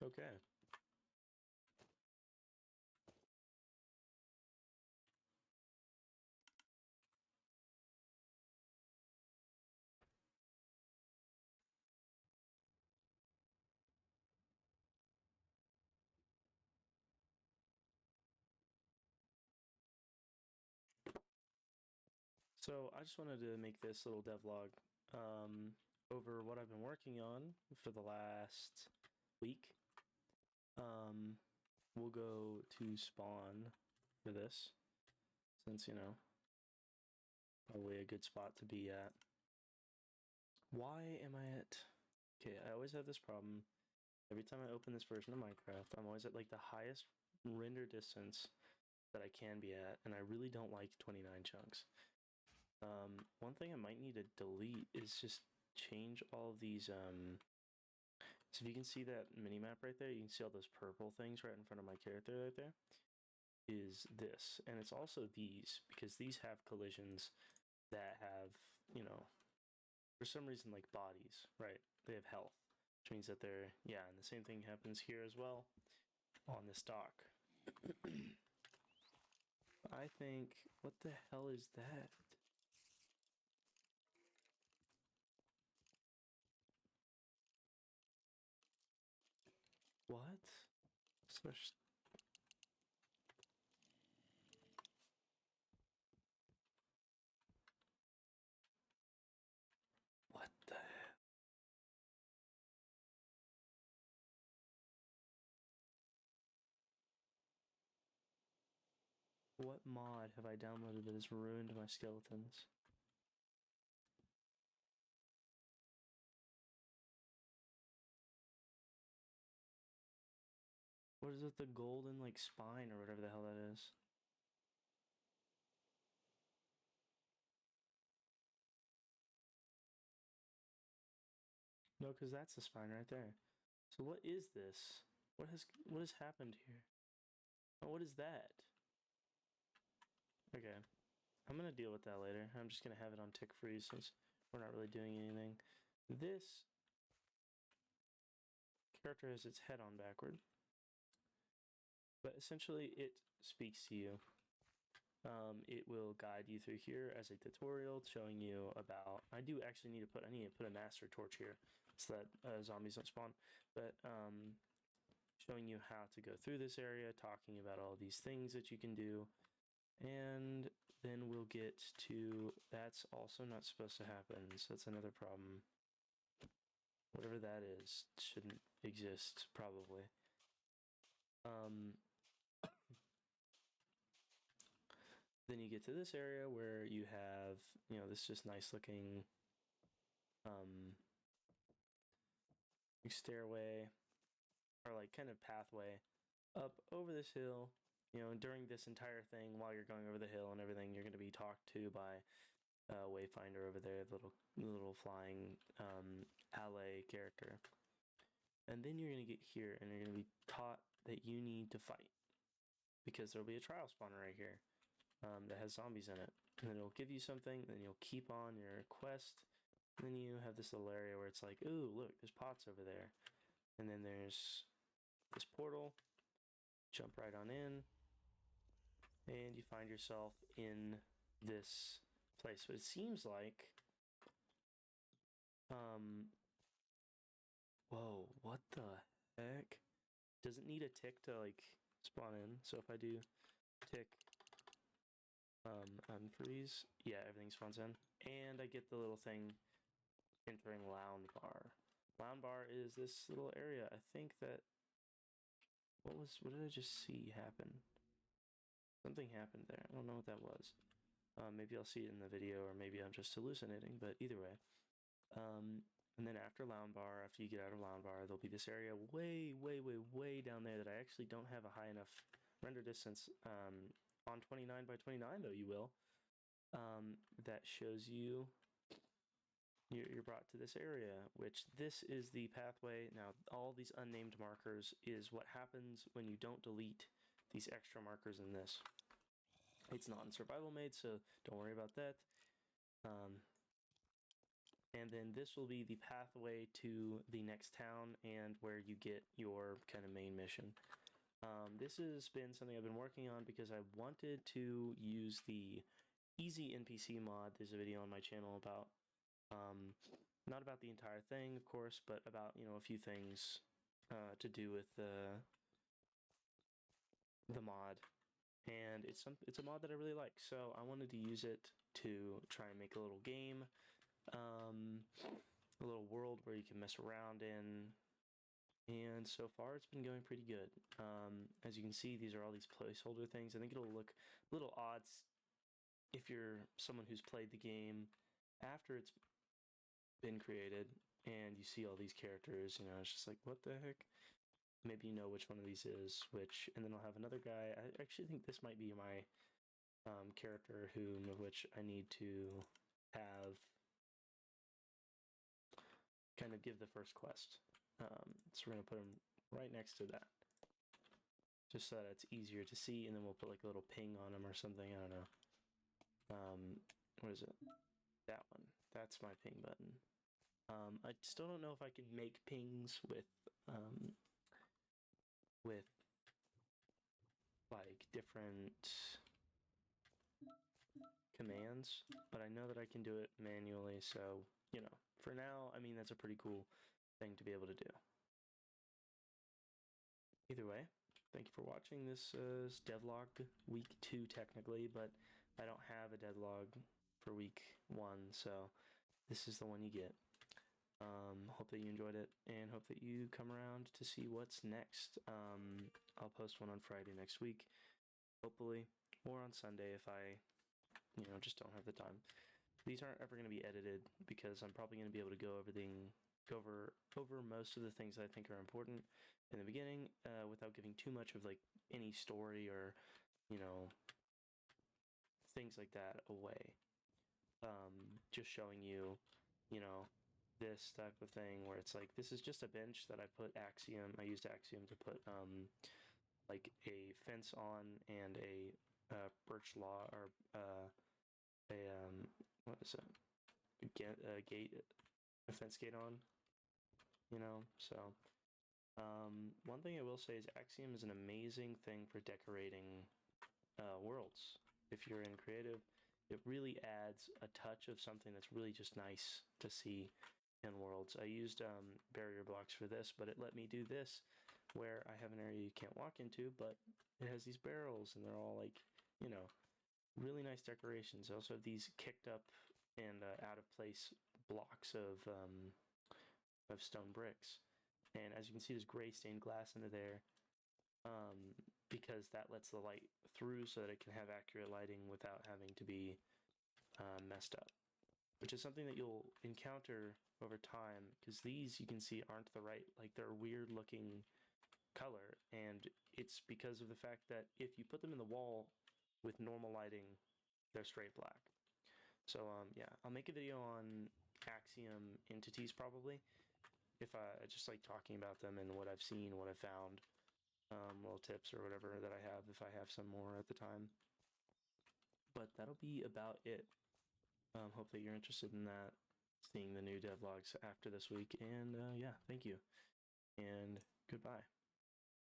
Okay. So I just wanted to make this little devlog over what I've been working on for the last week. We'll go to spawn for this, since, probably a good spot to be at. Why am I at... Okay, I always have this problem. Every time I open this version of Minecraft, I'm always at like the highest render distance that I can be at, and I really don't like 29 chunks. One thing I might need to delete is just change all of these, so if you can see that mini-map right there, you can see all those purple things right in front of my character right there, is this. And it's also these, because these have collisions that have, for some reason, like bodies, right? They have health, which means that they're, yeah, and the same thing happens here as well on this dock. I think, what the hell is that? What? What the hell? What mod have I downloaded that has ruined my skeletons? What is it, the golden, like, spine or whatever the hell that is? No, because that's the spine right there. So what is this? What has happened here? Oh, what is that? Okay. I'm gonna deal with that later. I'm just gonna have it on tick freeze since we're not really doing anything. This character has its head on backward. But essentially it speaks to you. It will guide you through here as a tutorial showing you about... I need to put a master torch here so that zombies don't spawn. But showing you how to go through this area, talking about all these things that you can do. And then we'll get to... That's also not supposed to happen, so that's another problem. Whatever that is shouldn't exist, probably. Then you get to this area where you have, this just nice looking stairway, or like kind of pathway up over this hill. During this entire thing, while you're going over the hill and everything, you're going to be talked to by Wayfinder over there, the little flying ally character. And then you're going to get here and you're going to be taught that you need to fight, because there'll be a trial spawner right here that has zombies in it. And then it'll give you something, then you'll keep on your quest. And then you have this little area where it's like, ooh, look, there's pots over there. And then there's this portal. Jump right on in. And you find yourself in this place. So it seems like... Whoa, what the heck? Doesn't need a tick to, like, spawn in. So if I do tick unfreeze, yeah, everything spawns in. And I get the little thing entering Lound Bar. Lound Bar is this little area. I think that... What did I just see happen? Something happened there. I don't know what that was. Maybe I'll see it in the video, or maybe I'm just hallucinating, but either way. And then after Lound Bar, after you get out of Lound Bar, there'll be this area way, way, way, way down there that I actually don't have a high enough render distance on 29 by 29, though you will. That shows you you're brought to this area, which this is the pathway. Now, all these unnamed markers is what happens when you don't delete these extra markers in this. It's not in survival mode, so don't worry about that. And then this will be the pathway to the next town and where you get your kind of main mission. This has been something I've been working on because I wanted to use the Easy NPC mod. There's a video on my channel about, not about the entire thing, of course, but about, a few things to do with the mod. And it's a mod that I really like, so I wanted to use it to try and make a little game, a little world where you can mess around in. And so far, it's been going pretty good. As you can see, these are all these placeholder things. I think it'll look a little odd if you're someone who's played the game after it's been created and you see all these characters. It's just like, what the heck? Maybe you know which one of these is which. And then I'll have another guy. I actually think this might be my character which I need to have kind of give the first quest. So we're going to put him right next to that, just so that it's easier to see, and then we'll put like a little ping on him or something. I don't know. What is it? That one. That's my ping button. I still don't know if I can make pings with like different commands, but I know that I can do it manually, so, for now, I mean, that's a pretty cool thing to be able to do. Either way, thank you for watching. This is devlog week 2 technically, but I don't have a devlog for week 1, so this is the one you get. Hope that you enjoyed it, and hope that you come around to see what's next. I'll post one on Friday next week, hopefully, or on Sunday if I, just don't have the time. These aren't ever going to be edited because I'm probably going to be able to go over most of the things I think are important in the beginning, without giving too much of like any story or, things like that away. Just showing you, this type of thing where it's like, this is just a bench that I used Axiom to put like a fence on and a birch log, or what is it? A fence gate on, so one thing I will say is Axiom is an amazing thing for decorating worlds. If you're in creative, it really adds a touch of something that's really just nice to see in worlds. I used barrier blocks for this, but it let me do this where I have an area you can't walk into, but it has these barrels and they're all like, really nice decorations. I also have these kicked up and out of place blocks of stone bricks. And as you can see, there's gray stained glass under there, because that lets the light through so that it can have accurate lighting without having to be messed up, which is something that you'll encounter over time, because these, you can see, aren't the right, like, they're weird looking color, and it's because of the fact that if you put them in the wall with normal lighting, they're straight black. So yeah, I'll make a video on Axiom entities probably, if I just like talking about them and what I've seen, what I've found, little tips or whatever that I have, if I have some more at the time. But that'll be about it. Hope that you're interested in that, seeing the new devlogs after this week, and yeah, thank you, and goodbye.